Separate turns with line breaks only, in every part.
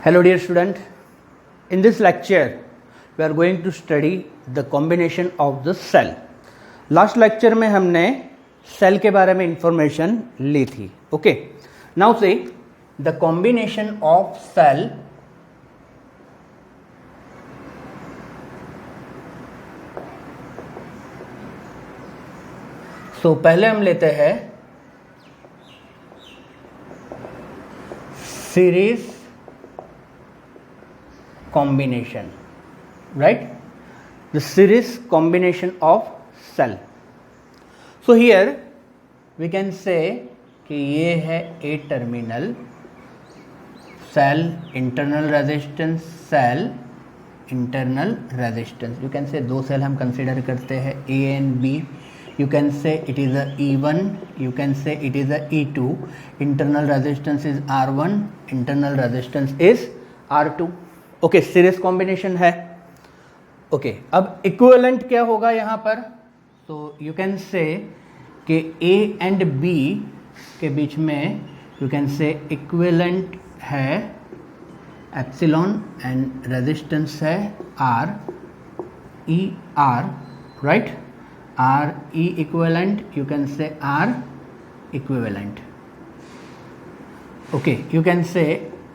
Hello dear student, in this lecture we are going to study the combination of the cell. Last lecture में हमने cell के बारे में information ली थी. Okay, now say the combination of cell so पहले हम लेते हैं series combination, right? The series combination of cell. So here we can say कि ये है A terminal cell internal resistance cell internal resistance. You can say दो cell हम consider करते हैं A and B. You can say it is a E1, you can say it is a E2. Internal resistance is R1, internal resistance is R2. Okay, series combination है. Okay, अब equivalent क्या होगा यहाँ पर? तो you can से कि A and B के बीच में यू कैन से इक्विवेलेंट है एप्सिलॉन एंड रेजिस्टेंस है R E R, right? R E equivalent, you can say R equivalent. Okay, you can say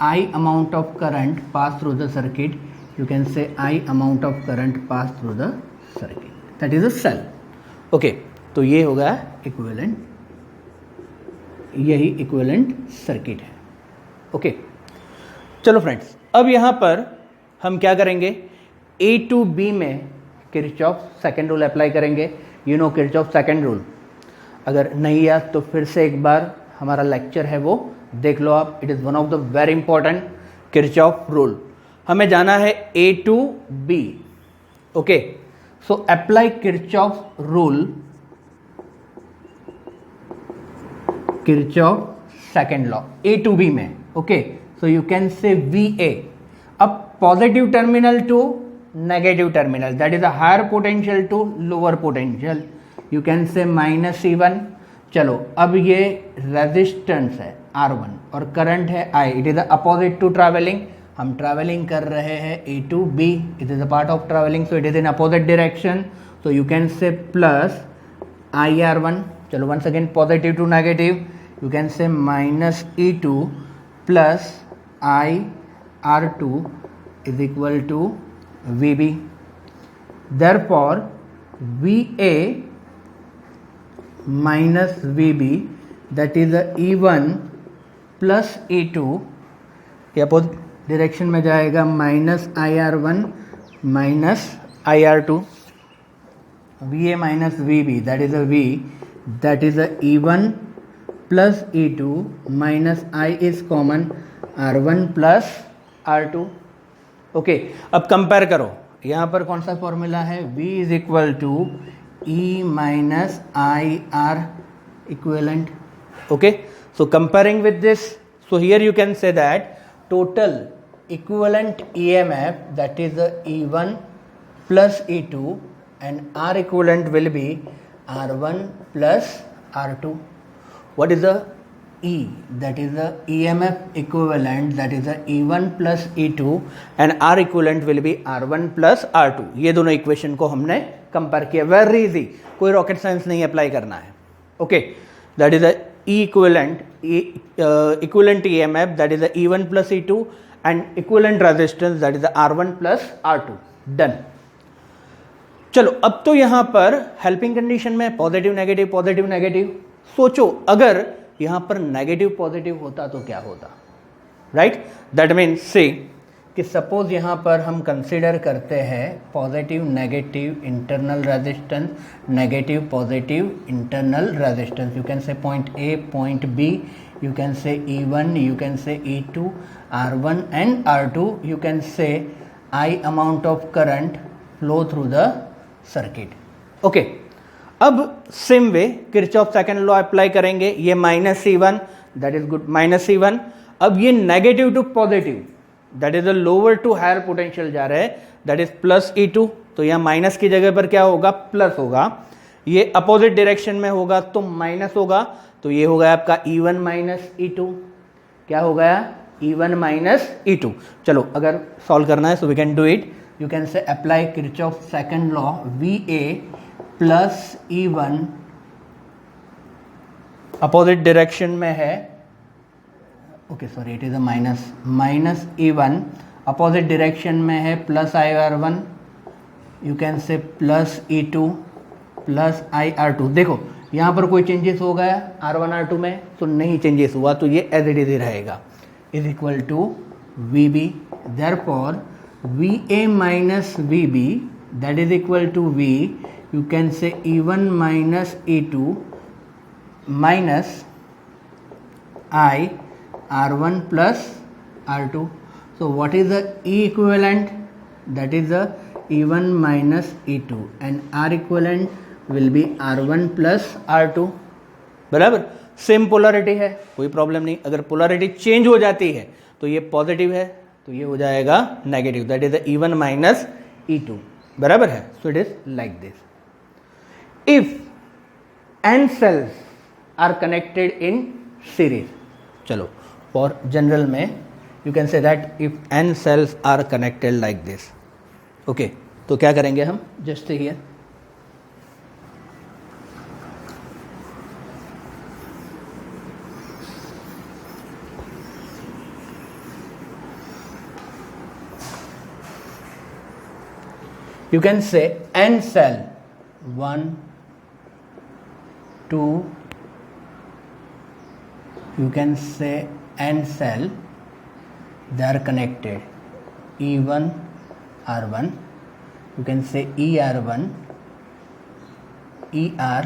I amount of current pass through the circuit. You can say I amount of current pass through the circuit. That is a cell. Okay, तो ये होगा equivalent, यही equivalent circuit है. Okay, चलो friends, अब यहाँ पर हम क्या करेंगे? A to B में किरचॉफ सेकेंड रूल अप्लाई करेंगे. You know Kirchhoff second rule. अगर नहीं याद तो फिर से एक बार हमारा लेक्चर है वो देख लो आप. It is one of the very important Kirchhoff rule. हमें जाना है A to B. Okay, so apply Kirchhoff rule, Kirchhoff second law A to B में. Okay, so you can say VA. अब positive terminal to negative terminal, that is a higher potential to lower potential, you can say -E1. चलो, अब ये resistance है R1 और current है I. It is opposite to traveling. हम traveling कर रहे हैं A to B. It is a part of traveling, so it is in opposite direction. So you can say plus IR1. चलो, once again positive to negative, you can say -E2 plus IR2 is equal to VB. Therefore VA minus VB, that is a E1 plus E2. ये opposite direction में जाएगा -IR1 minus IR2. VA minus VB, that is a V, that is a E1 plus E2 minus I is common, R1 plus R2. Okay, अब compare करो. यहाँ पर कौन सा formula है? V is equal to E minus IR equivalent. Okay, so comparing with this, so here you can say that total equivalent EMF, that is the E1 plus E2, and R equivalent will be R1 plus R2. What is the E? That is the EMF equivalent, that is the E1 plus E2, and R equivalent will be R1 plus R2. ये दोनों equation को हमने compare किया. Very easy, कोई rocket science नहीं apply करना है. Okay, that is the E equivalent, equivalent EMF, that is the E1 plus E2, and equivalent resistance, that is the R1 plus R2. Done. चलो, अब तो यहां पर हेल्पिंग कंडीशन में पॉजिटिव नेगेटिव पॉजिटिव नेगेटिव. सोचो, अगर यहां पर नेगेटिव पॉजिटिव होता तो क्या होता? राइट, दैट मीन्स से कि सपोज यहाँ पर हम कंसिडर करते हैं positive negative internal resistance, negative positive internal resistance. You can say point A, point B, you can say E1, you can say E2, R1 and R2. You can say I amount of current flow through the circuit. Okay, अब same way Kirchhoff second law apply करेंगे. ये -E1, that is good, -E1. अब ये negative to positive, that is a lower to higher potential जा रहा है, that is +E2. तो यहाँ माइनस की जगह पर क्या होगा? प्लस होगा. ये अपोजिट डायरेक्शन में होगा तो माइनस होगा. तो ये हो गया आपका E1 माइनस E2. क्या हो गया? E1 minus E2. चलो अगर सॉल्व करना है so we can do it. You can say apply Kirchhoff second law, VA plus E1 opposite direction में है. Okay sorry, it is a minus E1 opposite direction में है plus IR1. You can say plus E2 plus IR2. देखो यहाँ पर कोई changes हो गया R1 R2 में, तो नहीं चेंजेस हुआ, तो ये एज इट इज रहेगा. Is equal to VB. Therefore VA minus VB that is equal to V. You can say E1 minus E2 minus IR1 plus R2. So what is the E equivalent? That is the E1 minus E2 and R equivalent will be R1 plus R2. बराबर. Same polarity है, कोई problem नहीं. अगर polarity change हो जाती है तो ये पॉजिटिव है तो ये हो जाएगा negative. That is the E1 minus E2. बराबर है. सो it is like this. If n cells are connected in series. चलो फॉर जनरल में you can say that if n cells are connected like this. Okay, तो क्या करेंगे हम? Just here you can say n cell 1 2, you can say n cell, they are connected E1 R1, you can say ER1 ER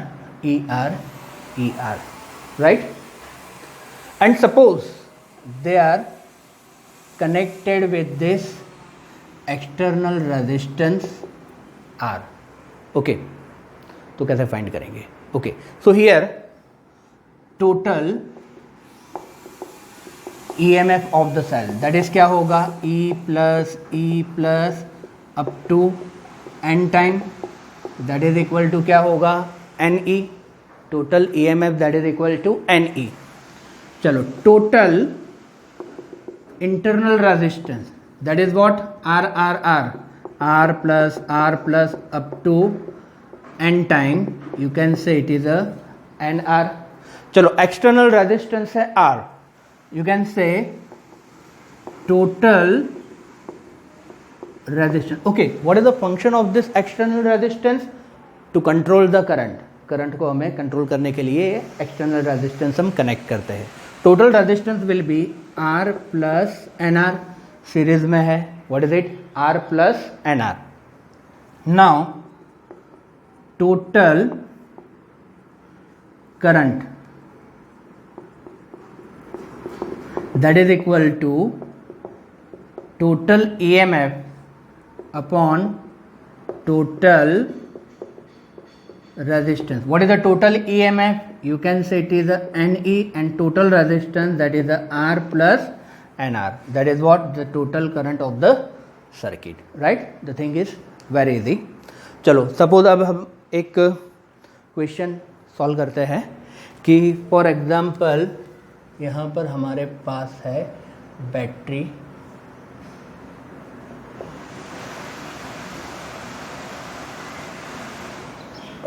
right. And suppose they are connected with this external resistance R. Okay, तो कैसे find करेंगे? Okay, so here total EMF of the cell that is क्या होगा? E plus up to n time that is equal to क्या होगा? NE. Total EMF that is equal to NE. चलो total internal resistance that is what? R plus up to n time, you can say it is a NR. चलो external resistance है R. You can say total resistance. Okay, what is the function of this external resistance? To control the current. Current को हमें control करने के लिए external resistance हम connect करते हैं. Total resistance will be R plus NR. Series में है. What is it? R plus NR. Now total current that is equal to total EMF upon total resistance. What is the total EMF? You can say it is a NE and total resistance that is the R plus NR. That is what the total current of the circuit. Right, the thing is very easy. चलो suppose अब हम एक question solve करते हैं कि for example यहाँ पर हमारे पास है battery.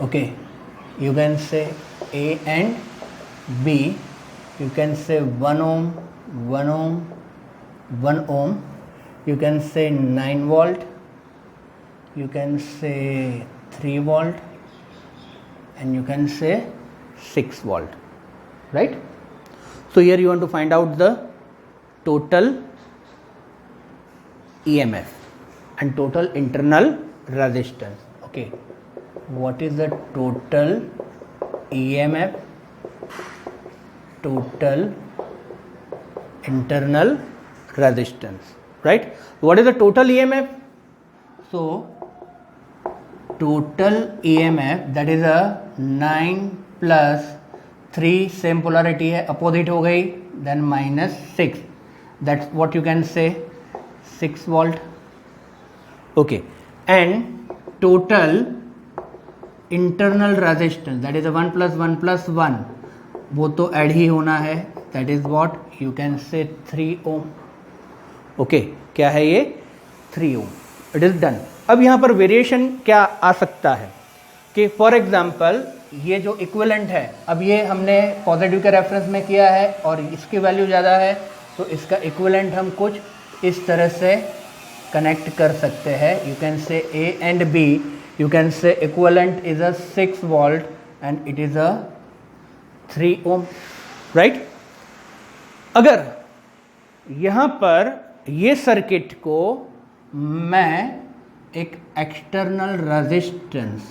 Okay, you can say A and B. You can से 1 ohm 1 ohm. You can say 9 volt, you can say 3 volt, and you can say 6 volt, right? So here you want to find out the total EMF and total internal resistance. Okay, what is the total EMF, total internal resistance? Right? What is the total EMF? So total EMF that is a 9 plus 3 same polarity है, opposite हो गई, then minus 6, that's what you can say 6 volt. Okay, and total internal resistance that is a 1 plus 1 plus 1, वो तो add ही होना है, that is what you can say 3 Om. Okay, क्या है ये 3 ओम. It is done. अब यहाँ पर वेरिएशन क्या आ सकता है कि फॉर एग्जाम्पल ये जो इक्विवेलेंट है, अब ये हमने पॉजिटिव के रेफरेंस में किया है और इसकी वैल्यू ज़्यादा है, तो इसका इक्विवेलेंट हम कुछ इस तरह से कनेक्ट कर सकते हैं. You can say A and B, you can say equivalent is a 6 volt and it is a 3 ohm, right. अगर यहाँ पर ये सर्किट को मैं एक external resistance,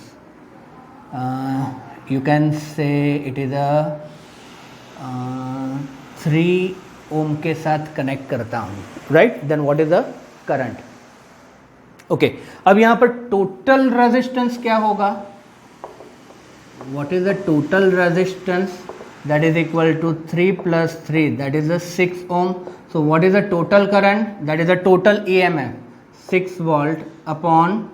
you can say it is a 3 ohm के साथ कनेक्ट करता हूँ, right. Then what is the current. Okay, अब यहाँ पर टोटल रेजिस्टेंस क्या होगा. What is the total resistance. That is equal to 3 + 3, that is the 6 ohm. So what is the total current. That is the total EMF 6 volt upon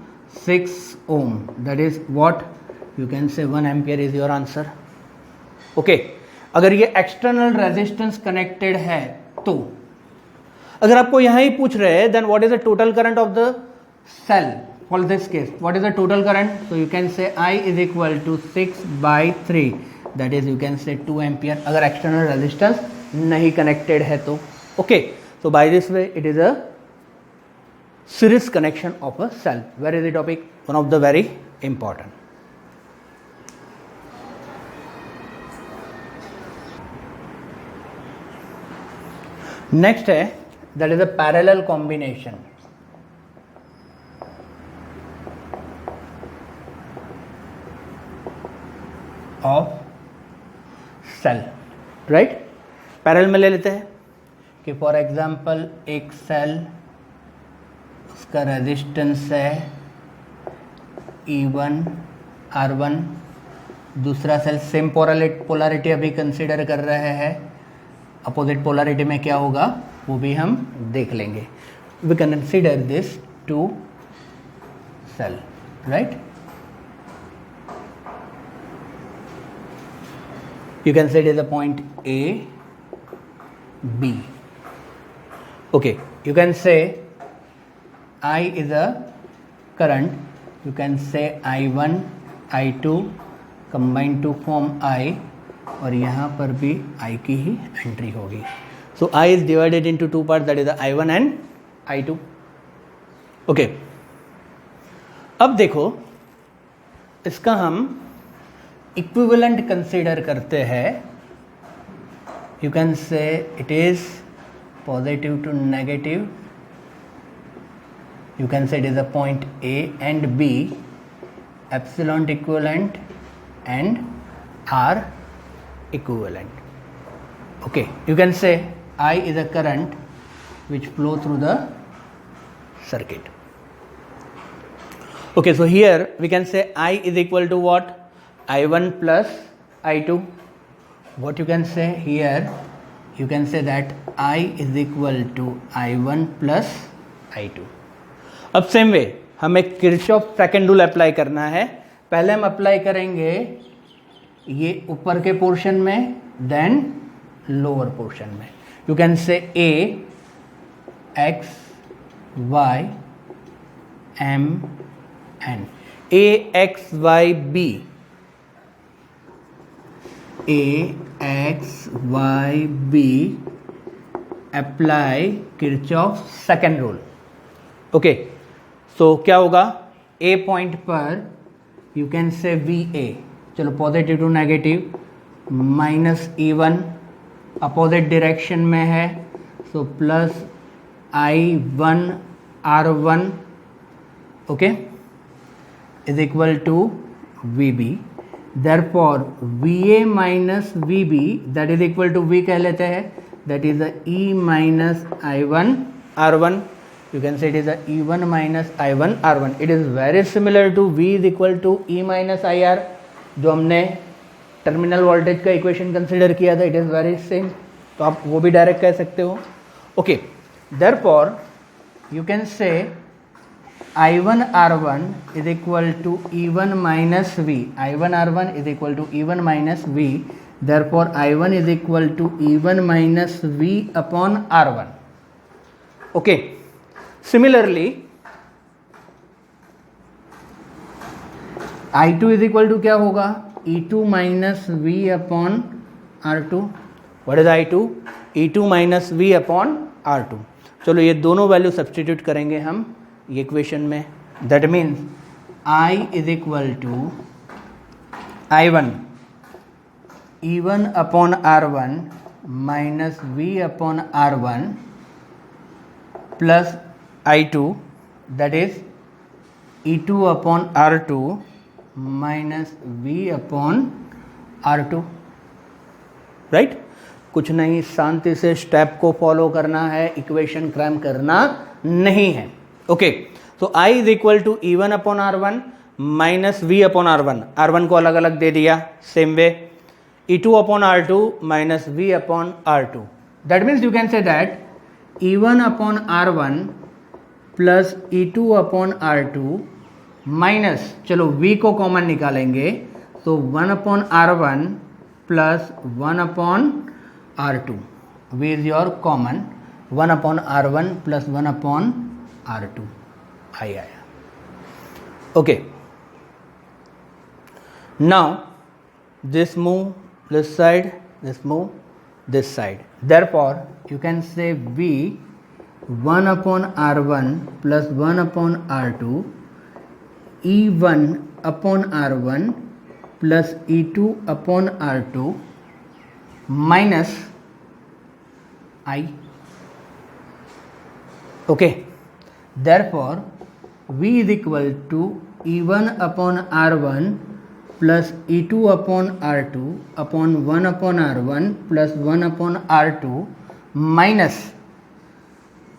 6 ohm. That is what you can say 1 ampere is your answer. okay, अगर ये external resistance connected है तो अगर आपको यहाँ ही पूछ रहे हैं then what is the total current of the cell for this case. What is the total current. so you can say I is equal to 6/3, that is you can say 2 ampere अगर external resistance नहीं connected है तो. okay, so by this way it is a series connection of a cell. where is the topic. one of the very important. Next है that is a parallel combination of cell, right. Parallel में ले लेते हैं कि for example एक cell, उसका resistance है E1 R1, दूसरा सेल सेम पोलैरिटी अभी कंसीडर कर रहे हैं. अपोजिट पोलैरिटी में क्या होगा वो भी हम देख लेंगे. We can consider this 2 cell, right. You can say it is a point A B. Okay, you can say I is a current. You can say I1 I2 combine to form I, और यहाँ पर भी I की ही entry होगी. So I is divided into 2 part, that is I1 and I2. Okay, अब देखो इसका हम इक्विवेलेंट कंसीडर करते हैं. You can say it is positive to negative. You can say it is a point A and B, epsilon equivalent and R equivalent. okay, you can say I is a current which flow through the circuit. okay, so here we can say I is equal to what. I1 plus I2. what you can say here, you can say that I is equal to I1 plus I2. अब same वे हमें Kirchhoff second rule apply करना है. पहले हम apply करेंगे ये ऊपर के पोर्शन में, देन लोअर पोर्शन में. You can say A X Y M N. A X Y B. A X Y B. Apply Kirchhoff second rule. Okay, so क्या होगा. A पॉइंट पर यू कैन से VA, चलो positive to negative, -E1 opposite direction में है, so plus I1 R1, okay, is equal to VB. Therefore VA minus VB that is equal to V कह लेते हैं, that is E minus I1 R1. you can say it is a E1 minus I1 R1. It is very similar to V is equal to E minus IR, जो हमने terminal voltage का equation consider किया था. It is very same, तो आप वो भी direct कह सकते हो. Okay, therefore you can say I1 R1 is equal to E1 minus V. I1 R1 is equal to E1 minus V. therefore I1 is equal to E1 minus V upon R1. Okay, similarly I2 is equal to क्या होगा, E2 minus V upon R2. What is I2? E2 minus V upon R2. चलो ये दोनों value substitute करेंगे हम ये equation में. That means I is equal to I1 E1 upon R1 minus V upon R1 plus I2 that is E2 upon R2 minus V upon R2. Right? कुछ नहीं, शांति से स्टेप को फॉलो करना है, इक्वेशन क्रैम करना नहीं है. ओके, तो I is equal to E1 upon R1 minus V upon R1. R1 को अलग अलग दे दिया same way. E2 upon R2 minus V upon R2. That means you can say that E1 upon R1 plus E2 upon R2 minus, चलो V को common निकालेंगे तो 1 upon R1 plus 1 upon R2. V is your common. 1 upon R1 plus 1 upon R2. आया. Okay. Now this move this side, this move this side. Therefore you can say V 1 upon R1 plus 1 upon R2 E1 upon R1 plus E2 upon R2 minus I. Okay, therefore V is equal to E1 upon R1 plus E2 upon R2 upon 1 upon R1 plus 1 upon R2 minus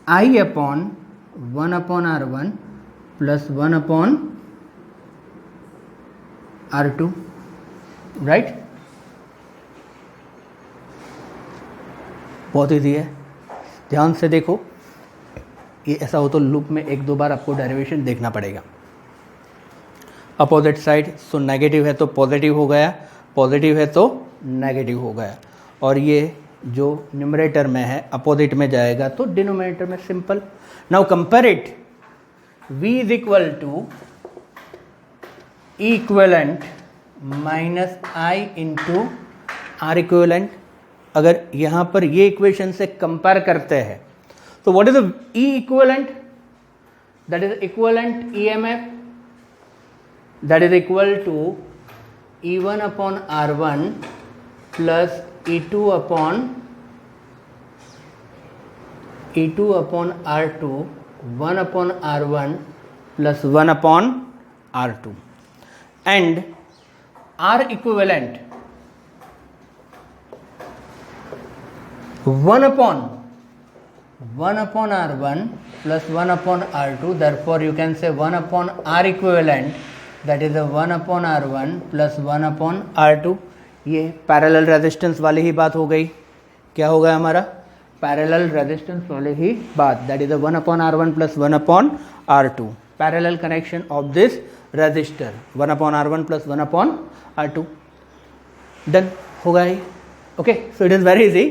I upon 1 upon R1 plus 1 upon R2. Right? बहुत easy है, ध्यान से देखो. ये ऐसा हो तो loop में एक दो बार आपको डेरिवेशन देखना पड़ेगा. अपोजिट साइड, सो नेगेटिव है तो पॉजिटिव हो गया, पॉजिटिव है तो नेगेटिव हो गया. और ये जो न्यूमरेटर में है अपोजिट में जाएगा तो डिनोमिनेटर में. Simple. Now compare it. V is equal to E equivalent minus I into R equivalent. अगर यहां पर ये इक्वेशन से कंपेयर करते हैं तो what is the E equivalent? That is equivalent EMF that is equal to E1 upon R1 plus E2 upon R2 1 upon R1 plus 1 upon R2 and R equivalent 1 upon R1 plus 1 upon R2. Therefore you can say 1 upon R equivalent, that is a 1 upon R1 plus 1 upon R2. ये parallel resistance वाली ही बात हो गई. क्या हो गया हमारा? पैरेलल रेजिस्टेंस वाली ही बात. That is a 1 upon R1 plus 1 upon R2. Parallel connection of this resistor 1 upon R1 plus 1 upon R2. Done हो गया. Okay, so it is very easy.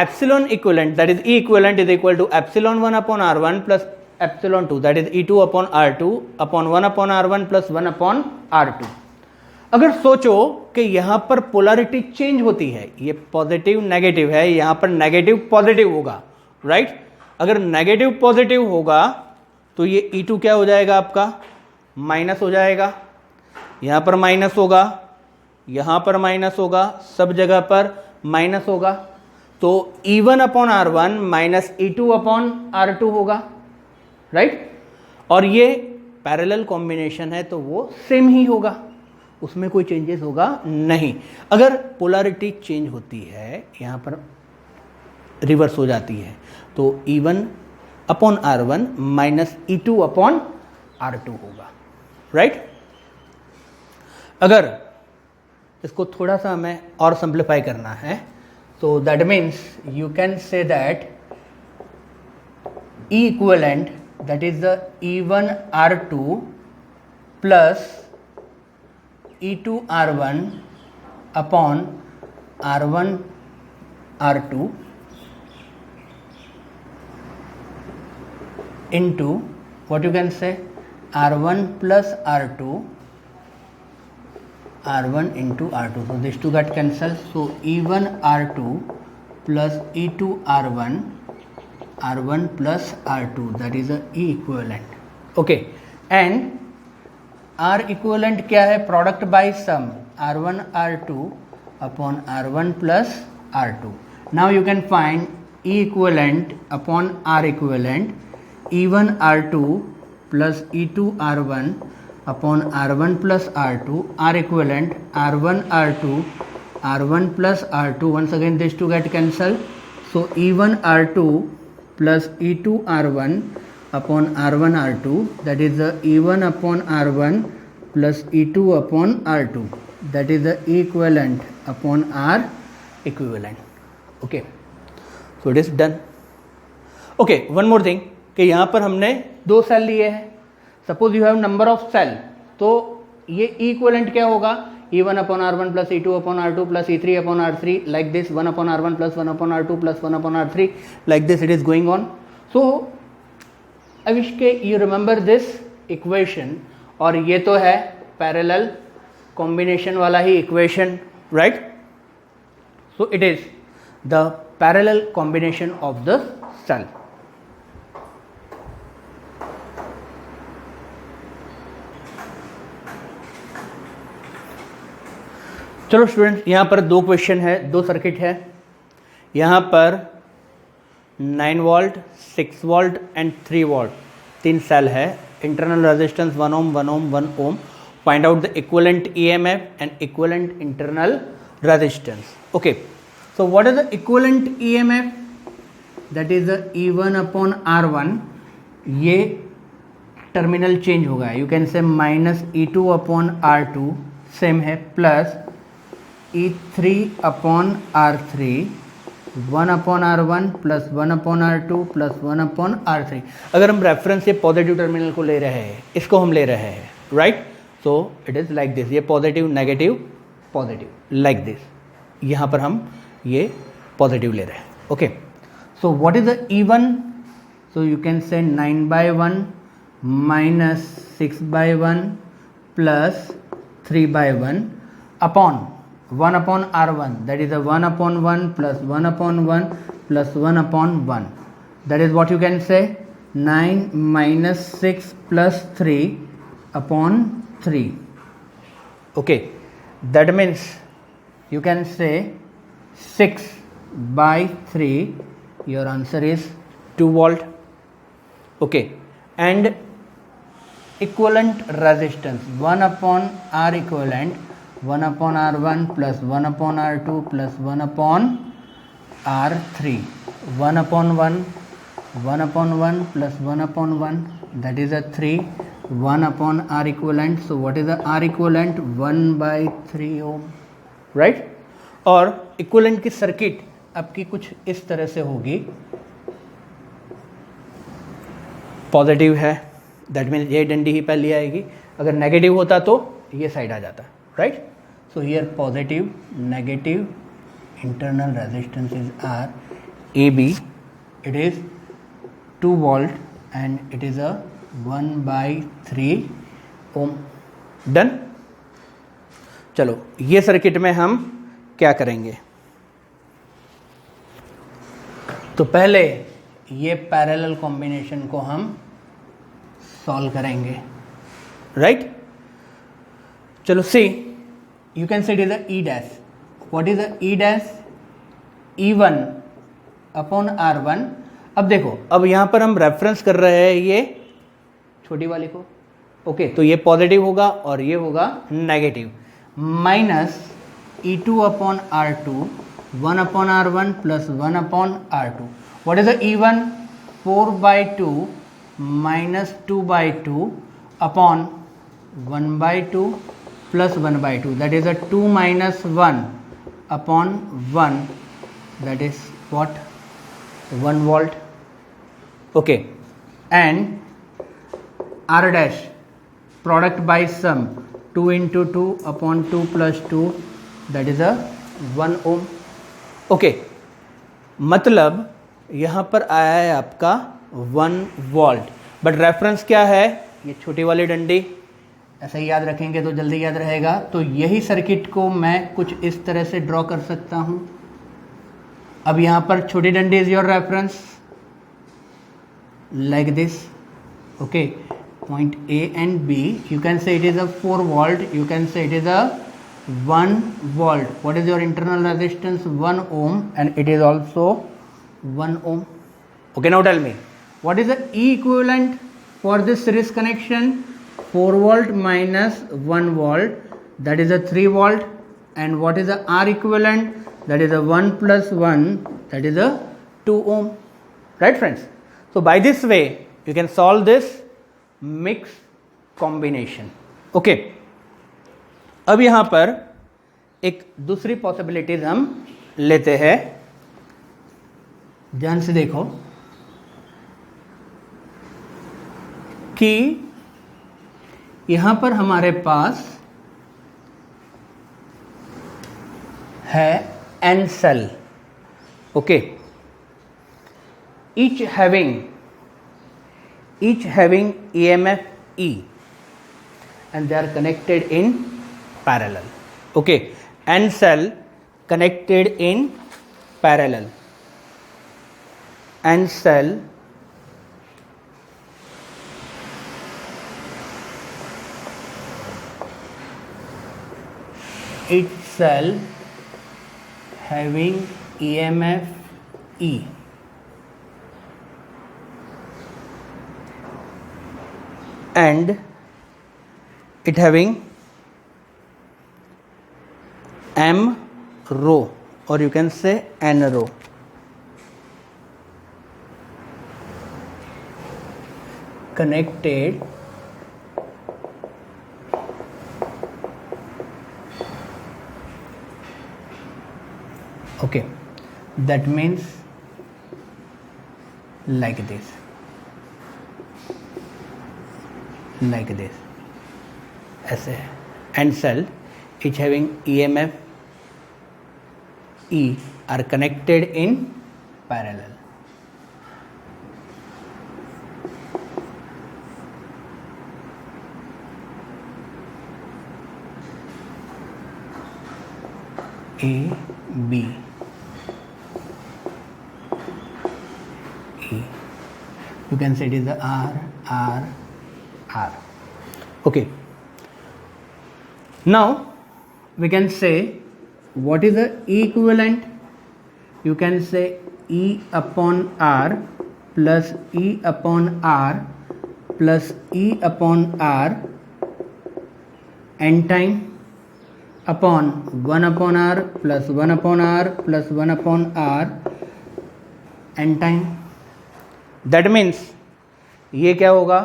Epsilon equivalent, that is E equivalent is equal to epsilon 1 upon R1 plus epsilon 2, that is E2 upon R2 upon 1 upon R1 plus 1 upon R2. अगर सोचो कि यहां पर polarity change होती है, ये positive negative है, यहां पर नेगेटिव पॉजिटिव होगा. राइट? अगर नेगेटिव पॉजिटिव होगा तो ये E2 क्या हो जाएगा आपका? माइनस हो जाएगा. यहां पर माइनस होगा, यहां पर माइनस होगा, सब जगह पर माइनस होगा. तो E1 upon R1 minus E2 upon R2 होगा. राइट? और ये पैरेलल कॉम्बिनेशन है तो वो सेम ही होगा, उसमें कोई चेंजेस होगा नहीं. अगर पोलैरिटी चेंज होती है, यहां पर रिवर्स हो जाती है, तो E1 upon R1 minus E2 upon R2 होगा. राइट? अगर इसको थोड़ा सा हमें और सिंप्लीफाई करना है so that means you can say that E equivalent, that is the E1 R2 plus E2 R1 upon R1 R2 into what you can say R1 plus R2 R1 into R2. So these two got cancelled. So E1 R2 plus E2 R1 R1 plus R2, that is a E equivalent. Okay, and R equivalent क्या है? Product by sum R1 R2 upon R1 plus R2. Now you can find E equivalent upon R equivalent. E1 R2 plus E2 R1 upon R1 plus R2. R equivalent R1 R2 R1 plus R2. Once again these two get cancelled. So E1 R2 plus E2 R1 upon R1 R2, that is the E1 upon R1 plus E2 upon R2, that is the equivalent upon R equivalent. Okay, so it is done. Okay, one more thing कि यहाँ पर हमने दो cell लिए हैं. Suppose you have number of cell, तो ये equivalent क्या होगा? E1 upon R1 plus E2 upon R2 plus E3 upon R3, like this. 1 upon R1 plus 1 upon R2 plus 1 upon R3, like this it is going on. So I wish के you remember this equation. और ये तो है parallel combination वाला ही equation, right? So it is the parallel combination of the cell. चलो student, यहाँ पर दो क्वेश्चन है, दो सर्किट है. यहाँ पर 9 वोल्ट, 6 वोल्ट एंड 3 वोल्ट, तीन सेल है. Internal resistance 1 ohm, 1 ohm, 1 ohm. Find out the equivalent EMF and equivalent internal resistance. Okay, so what is the equivalent EMF? That is the E1 upon R1. ये terminal change होगा. You can say minus E2 upon R2 same है, plus E3 upon R3, 1 upon R1 plus 1 upon R2 plus 1 upon R3. अगर हम reference से positive terminal को ले रहे हैं, इसको हम ले रहे हैं, right? So it is like this. ये positive, negative, positive, like this. यहाँ पर हम ये पॉजिटिव ले रहे हैं. Okay, so what is the E1? So you can say 9/1 minus 6/1 plus 3/1 upon 1 upon R1, that is a 1 upon 1 plus 1 upon 1 plus 1 upon 1. That is what you can say 9 minus 6 plus 3 upon 3. Okay, that means you can say 6/3. Your answer is 2 volt. Okay, and equivalent resistance 1 upon R equivalent 1 upon R1 plus 1 upon R2 plus 1 upon R3. 1 upon 1, 1 upon 1 plus 1 upon 1, that is a 3. 1 upon R equivalent. So what is the R equivalent? 1/3 ohm, right? और equivalent की circuit आपकी कुछ इस तरह से होगी. Positive है, that means ये डंडी ही पहले आएगी. अगर नेगेटिव होता तो ये साइड आ जाता, right? So here positive, negative, internal resistance is R. AB, it is 2 volt and it is a 1/3 ohm. Done? चलो, ये सर्किट में हम क्या करेंगे? तो पहले ये पैरेलल कॉम्बिनेशन को हम सॉल्व करेंगे, राइट? चलो, सी, you can say it is a E dash. What is the E dash? E1 upon R1. अब देखो, अब यहाँ पर हम रेफरेंस कर रहे हैं ये छोटी वाली को. ओके, तो ये पॉजिटिव होगा और ये होगा negative. Minus E2 upon R2, 1 upon R1 plus 1 upon R2. What is the E1? 4/2 minus 2/2 upon 1/2 plus 1/2, that is a 2 minus 1 upon 1, that is what? 1 volt. Okay, and R dash, product by sum 2 into 2 upon 2 plus 2, that is a 1 ohm. Okay, मतलब यहाँ पर आया है आपका 1 volt, but reference क्या है? ये छोटी वाली डंडी। ऐसे ही याद रखेंगे तो जल्दी याद रहेगा। तो यही सर्किट को मैं कुछ इस तरह से ड्रॉ कर सकता हूँ। अब यहाँ पर छोटी डंडी is your reference, like this. Okay, point A and B, you can say it is a 4 volt, you can say it is a 1 volt. What is your internal resistance? 1 ohm, and it is also 1 ohm. Okay, now tell me, what is the E equivalent for this series connection? 4 volt minus 1 volt, that is a 3 volt. And what is the R equivalent? That is a 1 plus 1, that is a 2 ohm. Right, friends? So by this way you can solve this mix combination. Okay, अब यहां पर एक दूसरी possibilities हम लेते हैं। ध्यान से देखो कि यहां पर हमारे पास है n cell. Okay, each having EMF E, and they are connected in parallel. Okay, n cell connected in parallel. N cell each cell having EMF E, and it having m row, or you can say n row. Connected okay, that means like this, ऐसे है। And cell each having EMF E are connected in parallel. A, B, E. You can say it is the R, R, R. Okay. Now we can say what is the E equivalent? You can say E upon R plus E upon R plus E upon R n time upon 1 upon R plus 1 upon R plus 1 upon R n time. That means ये क्या होगा?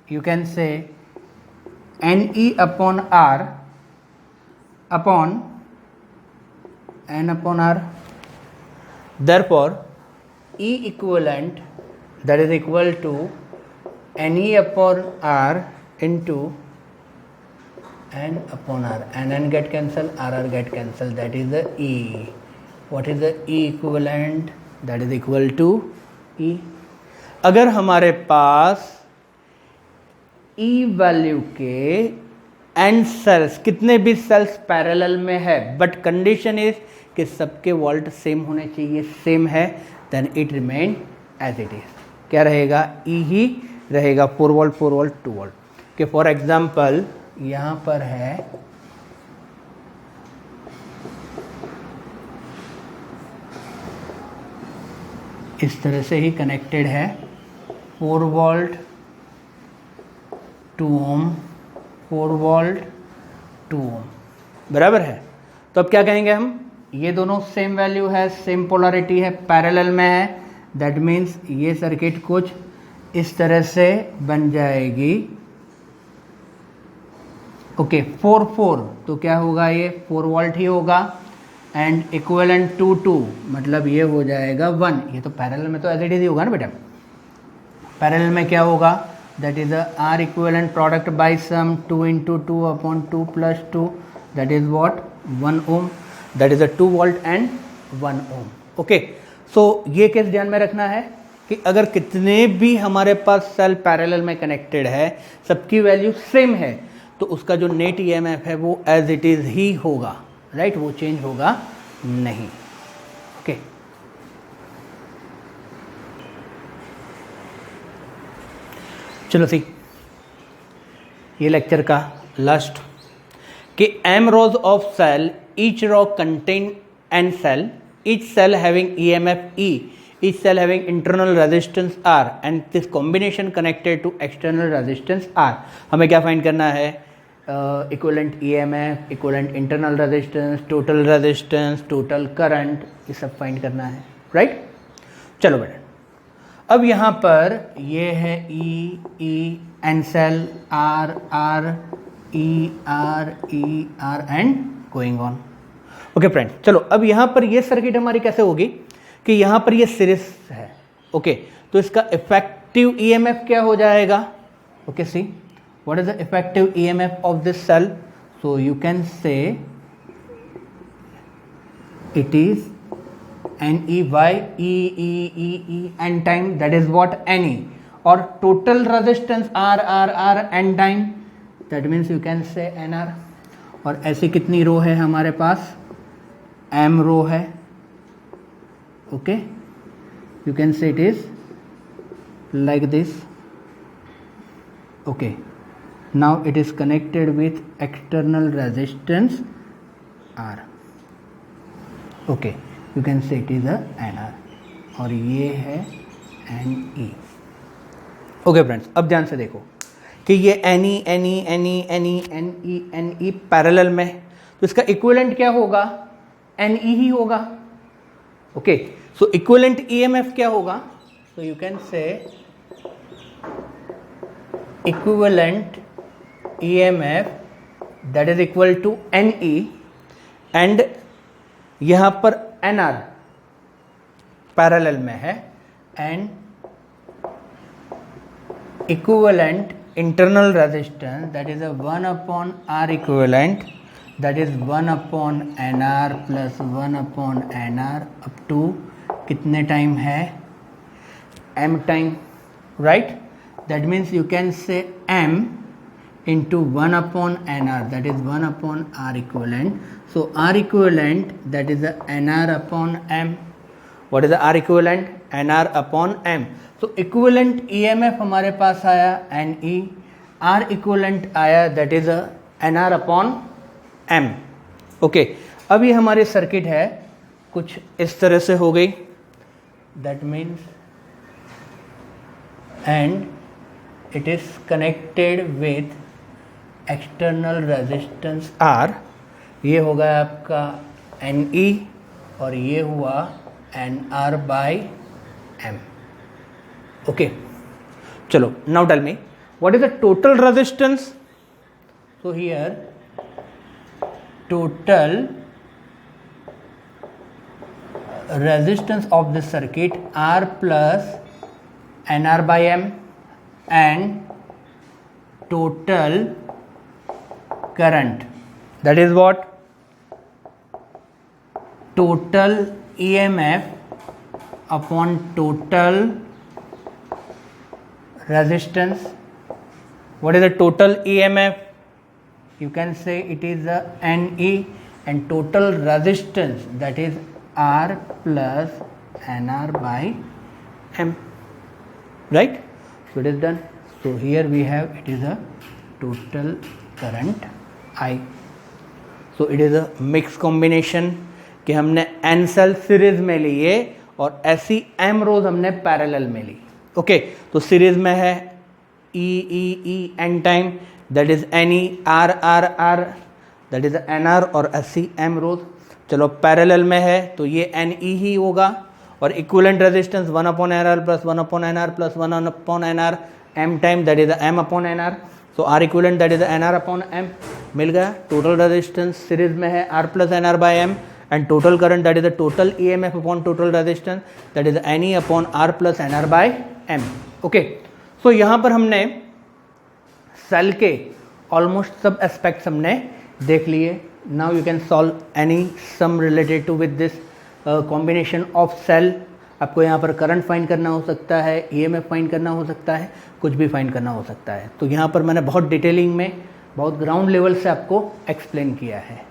You can say NE upon R upon N upon R. Therefore E equivalent, that is equal to NE upon R into N upon R, and N get cancel, RR get cancel, that is the E. What is the E equivalent? That is equal to E. अगर हमारे पास E value के n sales, कितने भी sales parallel में है, but condition is कि सबके volt same होने चाहिए, सेम है, then it remain as it is. क्या रहेगा? E ही रहेगा, 4 वोल्ट 4 वोल्ट 2 वोल्ट के। फॉर एग्जांपल यहां पर है इस तरह से ही कनेक्टेड है, 4 वोल्ट 2 ओम, 4 वोल्ट 2 ओम, बराबर है। तो अब क्या कहेंगे हम? ये दोनों सेम वैल्यू है, सेम पोलैरिटी है, पैरेलल में है, दैट मीन्स ये सर्किट कुछ इस तरह से बन जाएगी। ओके, 4 4 तो क्या होगा? ये 4 वोल्ट ही होगा, एंड इक्विवेलेंट 2 2 मतलब ये हो जाएगा 1। ये तो पैरेलल में तो एज इट इज ही होगा ना बेटा। पैरेलल में क्या होगा? That is R equivalent product by sum 2 into 2 upon 2 plus 2, that is what? 1 ohm. That is a 2 volt and 1 ohm. Okay, so ये केस ध्यान में रखना है कि अगर कितने भी हमारे पास सेल पैरेलल में कनेक्टेड है, सबकी वैल्यू सेम है, तो उसका जो नेट ईएमएफ है वो एज इट इज ही होगा, राइट, वो चेंज होगा नहीं। ओके, चलो सी, ये लेक्चर का लास्ट कि M rows of cell, each row contain n cell, each cell having EMF E, each cell having internal resistance R and this combination connected to external resistance R। हमें क्या find करना है? Equivalent EMF, equivalent internal resistance, total resistance, total current, ये सब find करना है, right. चलो बेटा, अब यहाँ पर ये है E n cell R R E R and going on. Okay friend, चलो अब यहाँ पर ये सर्किट हमारी कैसे होगी कि यहाँ पर ये सीरीज है। ओके, तो इसका इफेक्टिव ईएमएफ क्या हो जाएगा? Okay, see what is the effective EMF of this cell? So you can say it is NE by E n time, that is what NE, और total resistance R n time, that means you can say NR। और ऐसी कितनी रो है हमारे पास? M रो है। Okay, you can say it is like this. Okay, now it is connected with external resistance R। Okay, you can say it is a NR, और ये है NE। Okay friends, अब ध्यान से देखो कि ये NE पैरेलल में, तो इसका इक्विवेलेंट क्या होगा? NE ही होगा। ओके, सो इक्विवेलेंट ईएमएफ क्या होगा? So you can say equivalent EMF that is equal to NE and यहां पर NR पैरेलल में है and equivalent internal resistance, that is a 1 upon R equivalent, that is 1 upon NR plus 1 upon NR up to कितने time है? M time, right? That means you can say M into 1 upon NR, that is 1 upon R equivalent. So R equivalent, that is the NR upon M. What is the R equivalent? NR upon M. तो equivalent EMF हमारे पास आया NE, R equivalent आया that is NR upon M। Okay, अब ये हमारी circuit है कुछ इस तरह से हो गई, that means and it is connected with external resistance R। ये होगा आपका NE और ये हुआ NR बाई M। ओके, चलो now tell me what is the total resistance? So here total resistance of the circuit R plus NR by M and total current, that is what? Total EMF upon total resistance. What is the total EMF? You can say it is the NE and total resistance, that is R plus NR by M, right? So it is done. So here we have it is a total current I. So it is a mixed combination कि हमने N cell series में लिए और ऐसी M रोज हमने parallel में ली। Okay, तो series में है E N time, that is NE R that is NR और SC M रोज। चलो पैरेलल में है तो ये NE ही होगा और equivalent resistance 1 upon NR plus 1 upon NR plus 1 upon NR M time, that is M upon NR। So R equivalent that is NR upon M मिल गया। Total resistance series में है R plus NR by M and total current that is the total EMF upon total resistance that is NE upon R plus NR by M। Okay, so यहाँ पर हमने cell के almost सब aspects हमने देख लिए। Now you can solve any sum related to with this combination of cell. आपको यहाँ पर करंट फाइंड करना हो सकता है, ईएमएफ फाइंड करना हो सकता है, कुछ भी फाइंड करना हो सकता है। तो यहाँ पर मैंने बहुत डिटेलिंग में, बहुत ग्राउंड लेवल से आपको एक्सप्लेन किया है।